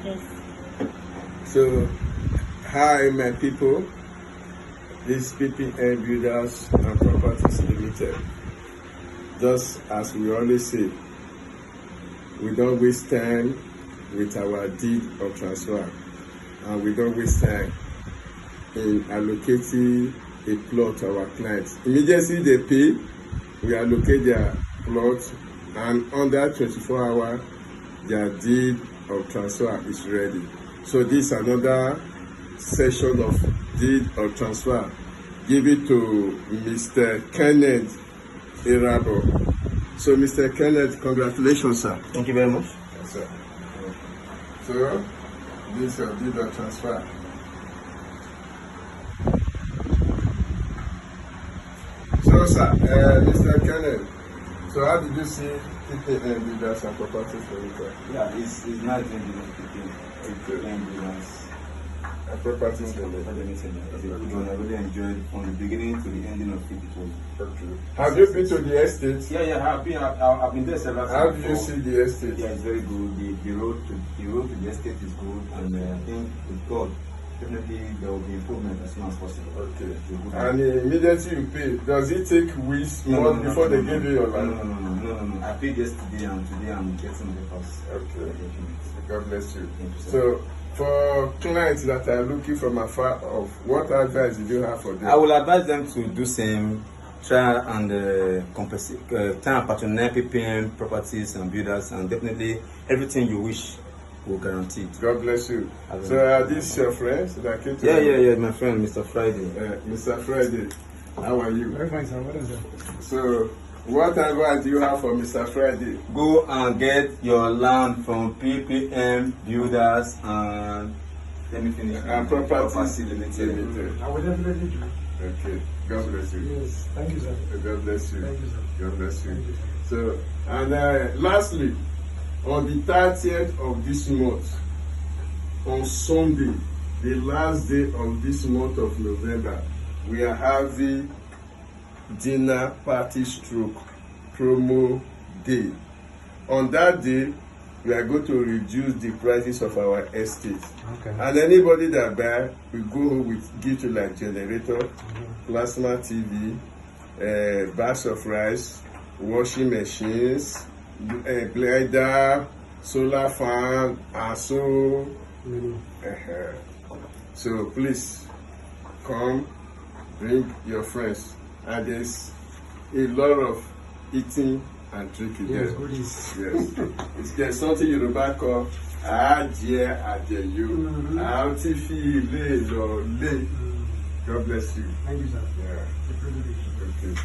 Yes. So, hi my people, this is PPM Builders and Properties Limited. Just as we always say, we don't waste time with our deed of transfer, and we don't waste time in allocating a plot to our clients. Immediately they pay, we allocate their plot, and under 24 hours, their deed of transfer is ready. So this is another session of deed of transfer. Give it to Mr. Kenneth Irabo. So Mr. Kenneth, congratulations, sir. Thank you very much. Yes, sir. So this is your deed of transfer. So sir, Mr. Kenneth, so how did you see PPM Builders and Properties Limited? Yeah, it's not going to be And Properties Limited. I really enjoyed from the beginning to the ending of it. Have you been to the estate? Yeah, I've been there several times. How do you see the estate? Yeah, it's very good. The road to the estate is good, and I think with God, definitely there will be improvement as soon as possible. Okay. And immediately you pay, does it take weeks, months before they give you your land? No. I paid yesterday, and today I'm getting the house. Okay. God bless you. Thank you, sir. So, for clients that are looking from afar off, what advice did you have for them? I will advise them to do same, try and try and patronize PPM Properties and Builders, and definitely everything you wish will guarantee it. God bless you. So are these your friends that came to Yeah, my friend, Mr. Friday. Mr. Friday, how are you? Very fine, sir. What is it? So, what advice do you have for Mr. Friday? Go and get your land from PPM Builders and let me finish. And Properties Limited. I will definitely do. Okay. God bless you. Yes. Thank you, sir. God bless you. Thank you, sir. God bless Thank you. you, sir. So, and lastly, on the 30th of this month, on Sunday, the last day of this month of November, we are having dinner party stroke promo day. On that day, we are going to reduce the prices of our estate. Okay. And anybody that buy, we go home with gift to like generator, plasma TV, bags of rice, washing machines, blender, solar fan, and so. So please come, bring your friends, and there's a lot of eating and drinking Yes, there. goodies. Yes. There's something Yoruba call Ajie Ajeyo. How to feel lay. God bless you. Thank you, sir. Yeah. The privilege. Okay.